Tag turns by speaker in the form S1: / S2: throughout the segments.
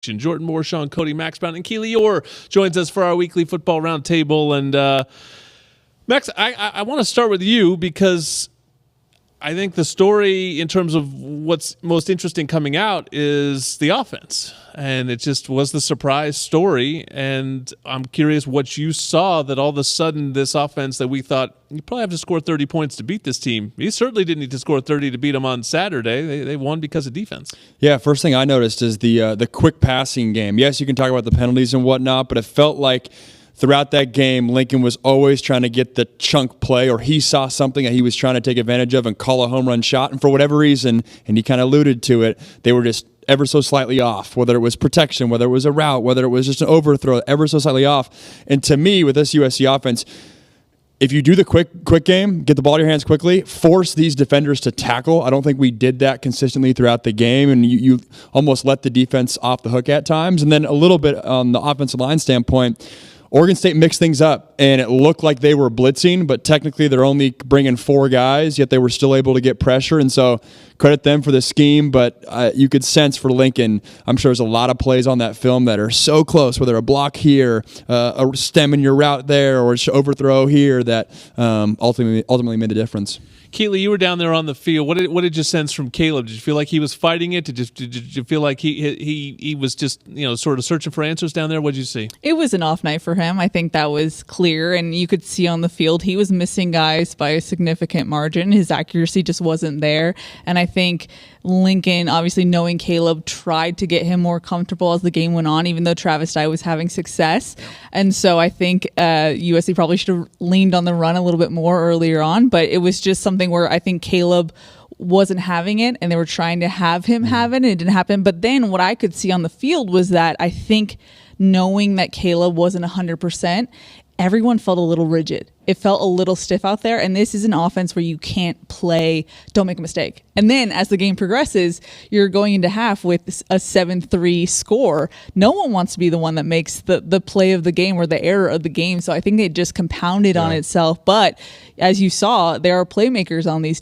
S1: Jordan Moore, Shaun Cody, Browne and Keely Eure joins us for our weekly football roundtable. And Max, I want to start with you because I think the story in terms of what's most interesting coming out is the offense. And it just was the surprise story. And I'm curious what you saw that all of a sudden this offense that we thought you probably have to score 30 points to beat this team. You certainly didn't need to score 30 to beat them on Saturday. They won because of defense.
S2: Yeah, first thing I noticed is the quick passing game. Yes, you can talk about the penalties and whatnot, but it felt like throughout that game, Lincoln was always trying to get the chunk play, or he saw something that he was trying to take advantage of and call a home run shot. And for whatever reason, and he kind of alluded to it, they were just ever so slightly off, whether it was protection, whether it was a route, whether it was just an overthrow, ever so slightly off. And to me, with this USC offense, if you do the quick game, get the ball in your hands quickly, force these defenders to tackle. I don't think we did that consistently throughout the game, and you almost let the defense off the hook at times. And then a little bit on the offensive line standpoint, Oregon State mixed things up, and it looked like they were blitzing, but technically they're only bringing 4 guys, yet they were still able to get pressure. And so credit them for the scheme, but you could sense for Lincoln, I'm sure there's a lot of plays on that film that are so close, whether a block here, a stem in your route there, or overthrow here that ultimately made a difference.
S1: Keely, you were down there on the field. What did you sense from Caleb? Did you feel like he was fighting it? Did you feel like he was just sort of searching for answers down there? What did you see?
S3: It was an off night for him. I think that was clear, and you could see on the field he was missing guys by a significant margin. His accuracy just wasn't there, and I think Lincoln, obviously knowing Caleb, tried to get him more comfortable as the game went on, even though Travis Dye was having success. And so I think USC probably should have leaned on the run a little bit more earlier on, but it was just something where I think Caleb wasn't having it, and they were trying to have him have it, and it didn't happen. But then what I could see on the field was that I think knowing that Caleb wasn't 100%, everyone felt a little rigid. It felt a little stiff out there, and this is an offense where you can't play, don't make a mistake. And then as the game progresses, you're going into half with a 7-3 score. No one wants to be the one that makes the play of the game or the error of the game, so I think it just compounded on itself. But as you saw, there are playmakers on this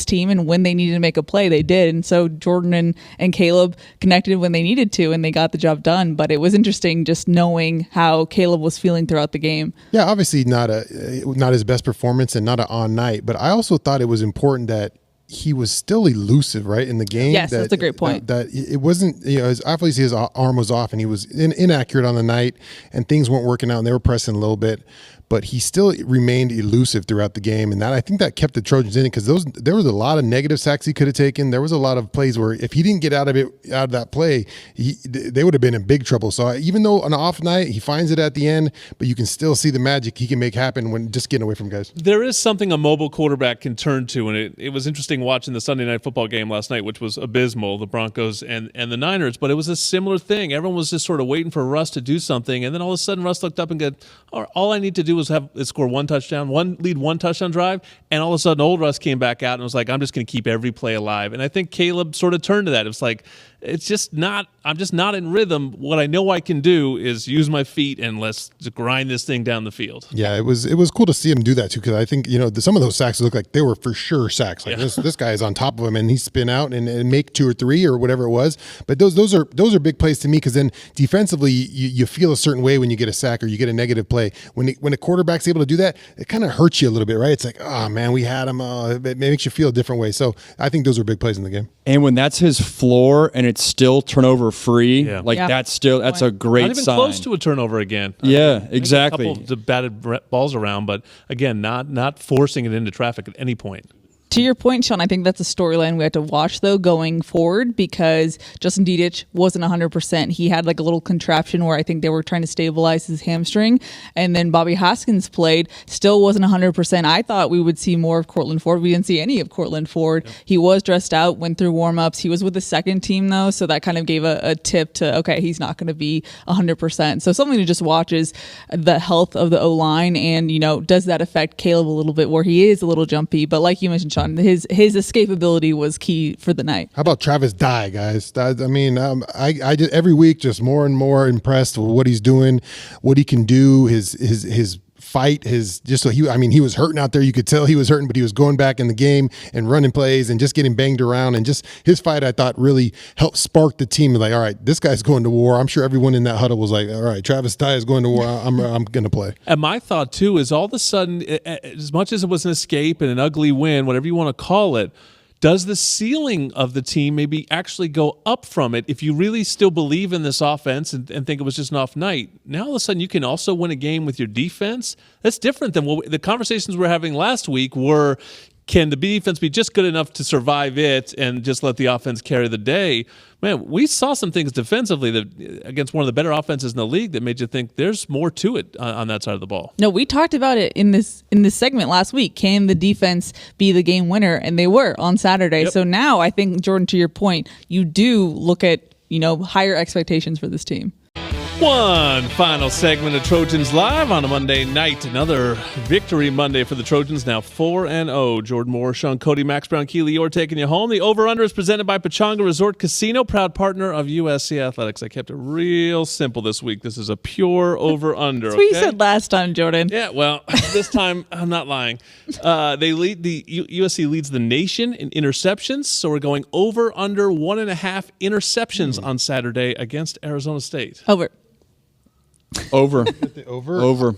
S3: team, and when they needed to make a play, they did. And so Jordan and Caleb connected when they needed to, and they got the job done. But it was interesting just knowing how Caleb was feeling throughout the game.
S4: Yeah, obviously not his best performance and not an on night, but I also thought it was important that he was still elusive, right, in the game.
S3: Yes, that's a great point.
S4: That it wasn't, obviously his arm was off and he was inaccurate on the night and things weren't working out and they were pressing a little bit, but he still remained elusive throughout the game, and I think that kept the Trojans in it because there was a lot of negative sacks he could have taken. There was a lot of plays where if he didn't get out of that play, they would have been in big trouble. So even though on an off night he finds it at the end, but you can still see the magic he can make happen when just getting away from guys.
S1: There is something a mobile quarterback can turn to, and it was interesting watching the Sunday Night Football game last night, which was abysmal, the Broncos and the Niners, but it was a similar thing. Everyone was just sort of waiting for Russ to do something, and then all of a sudden Russ looked up and said, all I need to do is score one touchdown, one touchdown drive, and all of a sudden old Russ came back out and was like, I'm just going to keep every play alive. And I think Caleb sort of turned to that. It was like, I'm just not in rhythm. What I know I can do is use my feet and let's just grind this thing down the field.
S4: Yeah, it was cool to see him do that too, because I think some of those sacks look like they were for sure sacks. Like this guy is on top of him and he spin out and make 2 or 3 or whatever it was. But those are big plays to me, because then defensively you feel a certain way when you get a sack or you get a negative play. When a quarterback's able to do that, it kind of hurts you a little bit, right? It's like, oh man, we had him. It makes you feel a different way. So I think those are big plays in the game.
S2: And when that's his floor and it's still turnover free, that's a great sign.
S1: Not even close to a turnover again.
S2: Yeah, exactly.
S1: A couple of batted balls around, but again, not forcing it into traffic at any point.
S3: To your point, Shaun, I think that's a storyline we have to watch, though, going forward, because Justin Dedich wasn't 100%. He had like a little contraption where I think they were trying to stabilize his hamstring. And then Bobby Hoskins played, still wasn't 100%. I thought we would see more of Cortland Ford. We didn't see any of Cortland Ford. Yep. He was dressed out, went through warm-ups. He was with the second team, though, so that kind of gave a tip to, okay, he's not going to be 100%. So something to just watch is the health of the O-line, and, does that affect Caleb a little bit where he is a little jumpy? But like you mentioned, Shaun, his escapability was key for the night.
S4: How about Travis Dye, guys? I did every week just more and more impressed with what he's doing, what he can do, his fight, he was hurting out there. You could tell he was hurting, but he was going back in the game and running plays and just getting banged around. And just his fight, I thought, really helped spark the team. Like, all right, this guy's going to war. I'm sure everyone in that huddle was like, all right, Travis Dye is going to war. I'm going to play.
S1: And my thought, too, is all of a sudden, as much as it was an escape and an ugly win, whatever you want to call it, does the ceiling of the team maybe actually go up from it if you really still believe in this offense and think it was just an off night? Now, all of a sudden, you can also win a game with your defense. That's different than the conversations we were having last week were, can the defense be just good enough to survive it and just let the offense carry the day? Man, we saw some things defensively that against one of the better offenses in the league that made you think there's more to it on that side of the ball.
S3: No, we talked about it in this segment last week. Can the defense be the game winner? And they were on Saturday. Yep. So now I think, Jordan, to your point, you do look at, higher expectations for this team.
S1: One final segment of Trojans Live on a Monday night. Another victory Monday for the Trojans, now 4-0. Jordan Moore, Shaun Cody, Browne and Keely Eure taking you home. The over-under is presented by Pechanga Resort Casino, proud partner of USC Athletics. I kept it real simple this week. This is a pure over-under.
S3: That's what you said last time, Jordan.
S1: Yeah, well, this time I'm not lying. USC leads the nation in interceptions, so we're going over-under 1.5 interceptions on Saturday against Arizona State.
S3: Over.
S2: Over.
S4: Over.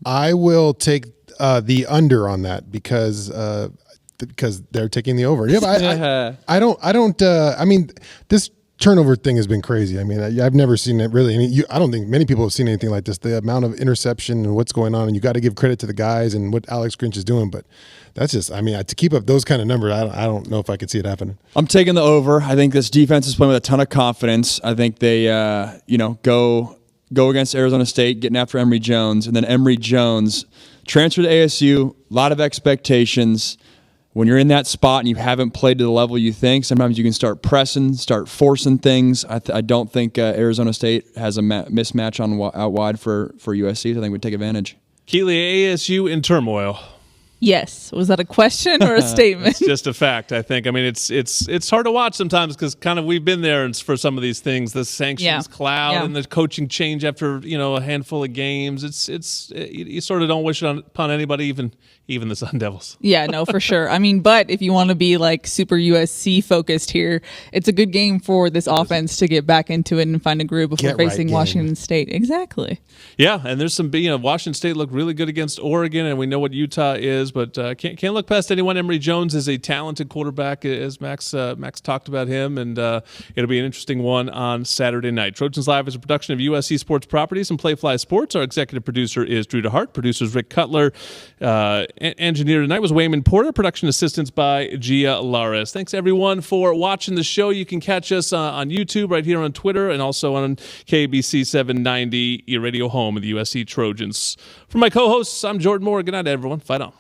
S4: I will take the under on that because they're taking the over. Yeah, but I don't. I mean, this turnover thing has been crazy. I mean, I've never seen it really. I mean, I don't think many people have seen anything like this. The amount of interception and what's going on, and you got to give credit to the guys and what Alex Grinch is doing. But that's just, I mean, to keep up those kind of numbers, I don't know if I could see it happening.
S2: I'm taking the over. I think this defense is playing with a ton of confidence. I think they, go against Arizona State, getting after Emory Jones, and then Emory Jones transferred to ASU. A lot of expectations. When you're in that spot and you haven't played to the level you think, sometimes you can start pressing, start forcing things. I don't think Arizona State has a mismatch out wide for USC, so I think we'd take advantage.
S1: Keely, ASU in turmoil.
S3: Yes. Was that a question or a statement?
S1: It's just a fact, I think. I mean, it's hard to watch sometimes because kind of we've been there for some of these things. The sanctions cloud and the coaching change after a handful of games. You sort of don't wish it upon anybody, even the Sun Devils.
S3: Yeah, no, for sure. I mean, but if you want to be like super USC focused here, it's a good game for this offense to get back into it and find a groove before facing Washington State. Exactly.
S1: Yeah, and there's some Washington State looked really good against Oregon, and we know what Utah is, but can't look past anyone. Emory Jones is a talented quarterback, as Max talked about him, and it'll be an interesting one on Saturday night. Trojans Live is a production of USC Sports Properties and Playfly Sports. Our executive producer is Drew DeHart. Producers Rick Cutler. Engineer tonight was Wayman Porter. Production assistance by Gia Lares. Thanks, everyone, for watching the show. You can catch us on YouTube, right here on Twitter, and also on KBC 790, your radio home of the USC Trojans. For my co-hosts, I'm Jordan Moore. Good night, everyone. Fight on.